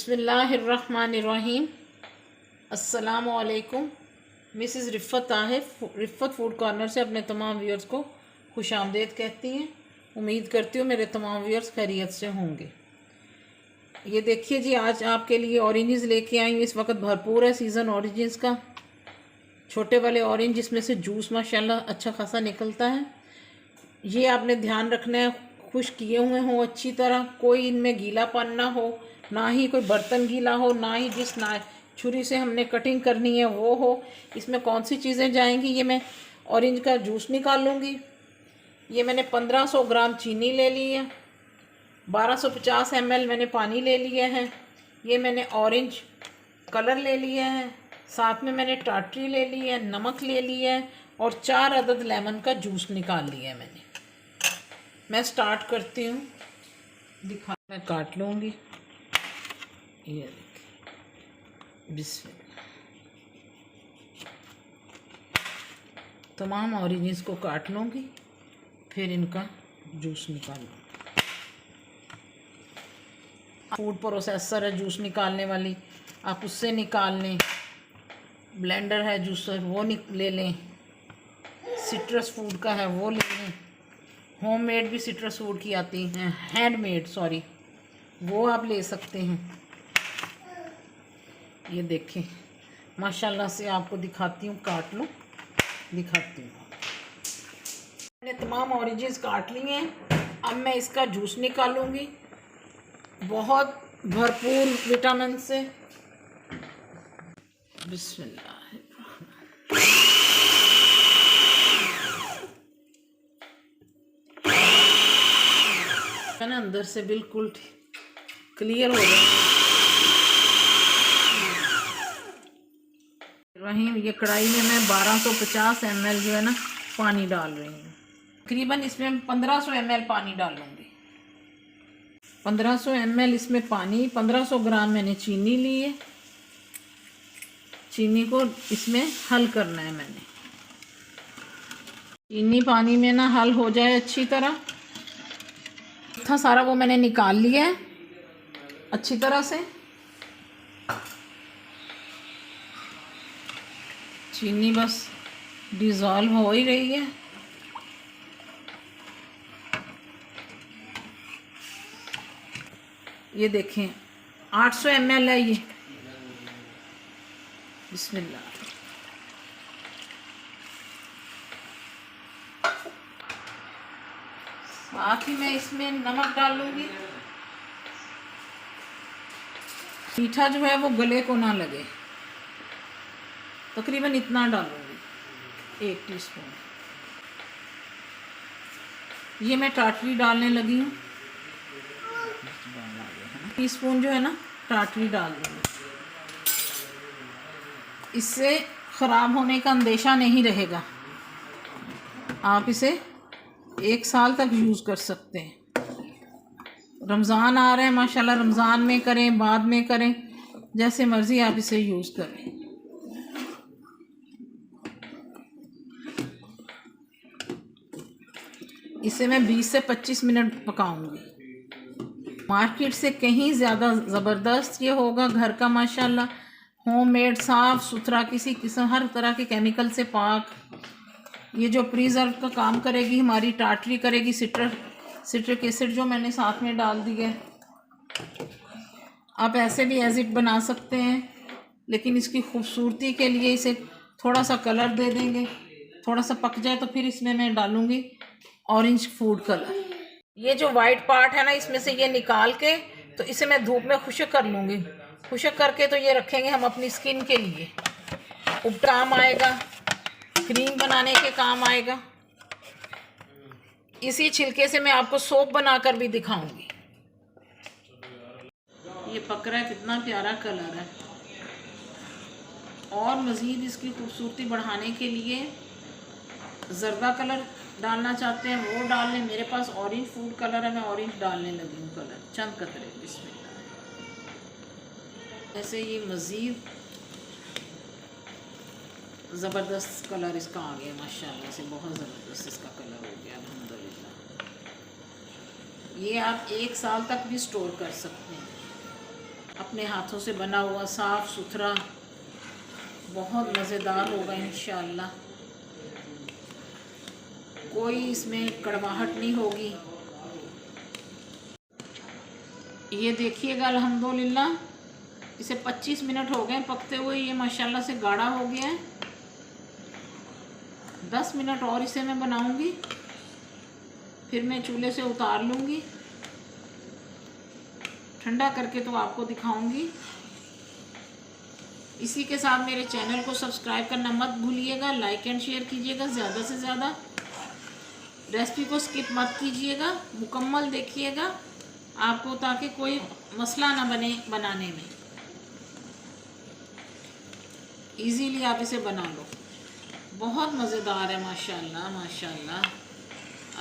बिस्मिल्लाहिर्रहमानिर्रहीम। अस्सलामुअलैकुम। Mrs रिफ़त food corner से अपने तमाम व्यूअर्स को खुशामदीद कहती हैं। उम्मीद करती हूँ मेरे तमाम व्यूअर्स खैरियत से होंगे। ये देखिए जी, आज आपके लिए ऑरेंजेस लेके आई हूँ। इस वक्त भरपूर है सीज़न ऑरेंजेस का। छोटे वाले ऑरेंज जिसमें से जूस माशाल्लाह अच्छा खासा निकलता है। ये आपने ध्यान रखना है, खुश किए हुए हों अच्छी तरह, कोई इनमें गीलापन ना हो, ना ही कोई बर्तन गीला हो, ना ही जिस ना छुरी से हमने कटिंग करनी है वो हो। इसमें कौन सी चीज़ें जाएंगी, ये मैं ऑरेंज का जूस निकाल लूँगी। ये मैंने 1500 ग्राम चीनी ले ली है, 1250 ml मैंने पानी ले लिया है। ये मैंने ऑरेंज कलर ले लिया है, साथ में मैंने टाटरी ले ली है, नमक ले लिया है और 4 अदद लेमन का जूस निकाल लिया है मैंने। मैं स्टार्ट करती हूँ, मैं काट लूँगी। ये देखिए, बिस्मिल्लाह। तमाम ऑरेंजेस को काट लूँगी, फिर इनका जूस निकाल लूँगी। फूड प्रोसेसर है जूस निकालने वाली, आप उससे निकाल लें। ब्लेंडर है जूसर, वो ले लें। सिट्रस फूड का है वो ले लें। होममेड भी सिट्रस फूड की आती हैं, हैंडमेड सॉरी, वो आप ले सकते हैं। ये देखें माशाल्लाह से आपको दिखाती हूँ, काट लो दिखाती हूँ। मैंने तमाम ऑरेंजेस काट लिए हैं। अब मैं इसका जूस निकालूंगी, बहुत भरपूर विटामिन से। बिस्मिल्लाह। मैंने अंदर से बिल्कुल क्लियर हो गया। वहीं ये कढ़ाई में मैं 1250 ml जो है ना पानी डाल रही हूँ। तकरीबन इसमें 1500 ml पानी डालूंगी। 1500 ml इसमें पानी, 1500 ग्राम मैंने चीनी ली है। चीनी को इसमें हल करना है मैंने। चीनी पानी में ना हल हो जाए अच्छी तरह, था सारा वो मैंने निकाल लिया है अच्छी तरह से। चीनी बस डिज़ोल्व हो ही रही है। ये देखें 800 ml है ये। बिस्मिल्लाह। साथ ही मैं इसमें नमक डालूंगी। मीठा जो है वो गले को ना लगे, तकरीबन इतना डालूंगी, 1 टीस्पून। ये मैं टाटरी डालने लगी हूँ। टीस्पून जो है ना टाटरी डाल दूँगी। इससे ख़राब होने का अंदेशा नहीं रहेगा, आप इसे 1 साल तक यूज़ कर सकते हैं। रमज़ान आ रहे हैं माशाल्लाह, रमज़ान में करें, बाद में करें, जैसे मर्ज़ी आप इसे यूज़ करें। इसे मैं 20 से 25 मिनट पकाऊंगी। मार्केट से कहीं ज़्यादा ज़बरदस्त ये होगा, घर का माशाल्लाह होममेड, साफ़ सुथरा, किसी किस्म हर तरह के केमिकल से पाक। ये जो प्रिजर्व का काम करेगी, हमारी टाटरी करेगी, सिट्रिक एसिड जो मैंने साथ में डाल दी है। आप ऐसे भी एज इट बना सकते हैं, लेकिन इसकी खूबसूरती के लिए इसे थोड़ा सा कलर दे देंगे। थोड़ा सा पक जाए तो फिर इसमें मैं डालूँगी ऑरेंज फूड कलर। ये जो वाइट पार्ट है ना, इसमें से ये निकाल के तो इसे मैं धूप में खुश्क कर लूँगी। खुश्क करके तो ये रखेंगे हम अपनी स्किन के लिए, काम आएगा, क्रीम बनाने के काम आएगा। इसी छिलके से मैं आपको सोप बनाकर भी दिखाऊंगी। ये पक रहा है, कितना प्यारा कलर है। और मज़ीद इसकी खूबसूरती बढ़ाने के लिए ज़र्दा कलर डालना चाहते हैं वो डाल लें। मेरे पास ऑरेंज फूड कलर है, मैं ऑरेंज डालने लगी हूँ कलर, चंद कतरे। बिस्मिल्लाह। ऐसे ये मज़ीद ज़बरदस्त कलर इसका आ गया माशाल्लाह से, बहुत ज़बरदस्त इसका कलर हो गया अल्हम्दुलिल्लाह। ये आप 1 साल तक भी स्टोर कर सकते हैं। अपने हाथों से बना हुआ साफ़ सुथरा, बहुत मज़ेदार होगा इंशाअल्लाह। कोई इसमें कड़वाहट नहीं होगी। ये देखिएगा अल्हम्दुलिल्लाह इसे 25 मिनट हो गए पकते हुए, ये माशाल्लाह से गाढ़ा हो गया है। 10 मिनट और इसे मैं बनाऊंगी, फिर मैं चूल्हे से उतार लूँगी, ठंडा करके तो आपको दिखाऊंगी। इसी के साथ मेरे चैनल को सब्सक्राइब करना मत भूलिएगा, लाइक एंड शेयर कीजिएगा ज़्यादा से ज़्यादा। रेसिपी को स्किप मत कीजिएगा, मुकम्मल देखिएगा आपको, ताकि कोई मसला ना बने बनाने में। इजीली आप इसे बना लो, बहुत मज़ेदार है माशाल्लाह माशाल्लाह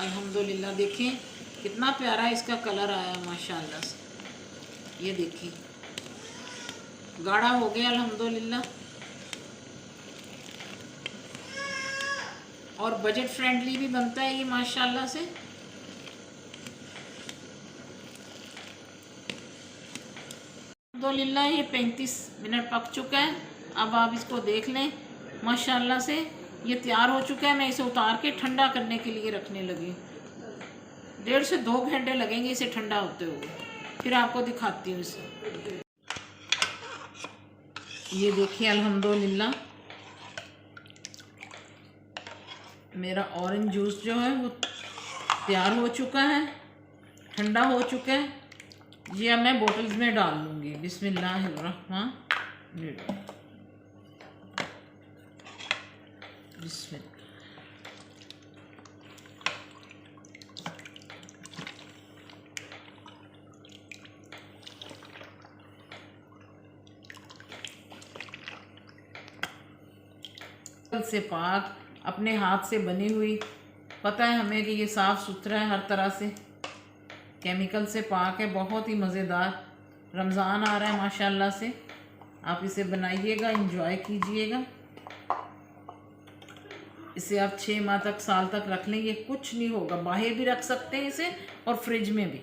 अल्हम्दुलिल्लाह। देखें कितना प्यारा इसका कलर आया माशाल्लाह से। ये देखिए गाढ़ा हो गया अल्हम्दुलिल्लाह, और बजट फ्रेंडली भी बनता है ये माशाल्लाह से। अल्हम्दुलिल्लाह ये 35 मिनट पक चुका है। अब आप इसको देख लें माशाल्लाह से ये तैयार हो चुका है। मैं इसे उतार के ठंडा करने के लिए रखने लगी। 1.5 से 2 घंटे लगेंगे इसे ठंडा होते हुए, फिर आपको दिखाती हूँ इसे। ये देखिए अल्हम्दुलिल्लाह मेरा ऑरेंज जूस जो है वो तैयार हो चुका है, ठंडा हो चुका है। ये अब मैं बोतल्स में डाल लूँगी। बिस्मिल्लाहिर्रहमानिर्रहीम। बिस्मिल्लाह। से पाक, अपने हाथ से बनी हुई, पता है हमें कि ये साफ़ सुथरा है, हर तरह से केमिकल से पाक है, बहुत ही मज़ेदार। रमज़ान आ रहा है माशाल्लाह से, आप इसे बनाइएगा, इंजॉय कीजिएगा। इसे आप 6 माह तक, साल तक रख लें, ये कुछ नहीं होगा। बाहर भी रख सकते हैं इसे और फ्रिज में भी।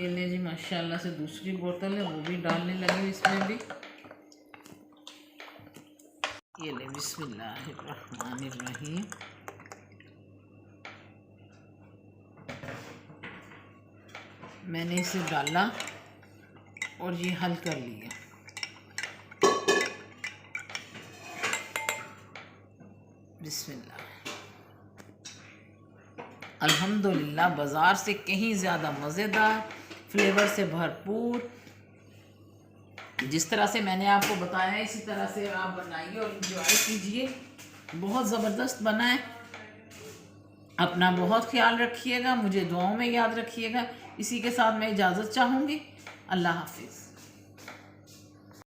ये ले जी माशाल्लाह से दूसरी बोतल है, वो भी डालने लगे इसमें भी। ये ले बिस्मिल्लाहिर्रहमानिर्रहीम। मैंने इसे डाला और ये हल कर लिया। बिस्मिल्लाह। अल्हम्दुलिल्लाह बाज़ार से कहीं ज़्यादा मज़ेदार, फ्लेवर से भरपूर। जिस तरह से मैंने आपको बताया है इसी तरह से आप बनाइए और इंजॉय कीजिए। बहुत ज़बरदस्त बना है। अपना बहुत ख्याल रखिएगा, मुझे दुआओं में याद रखिएगा। इसी के साथ मैं इजाज़त चाहूँगी। अल्लाह हाफिज़।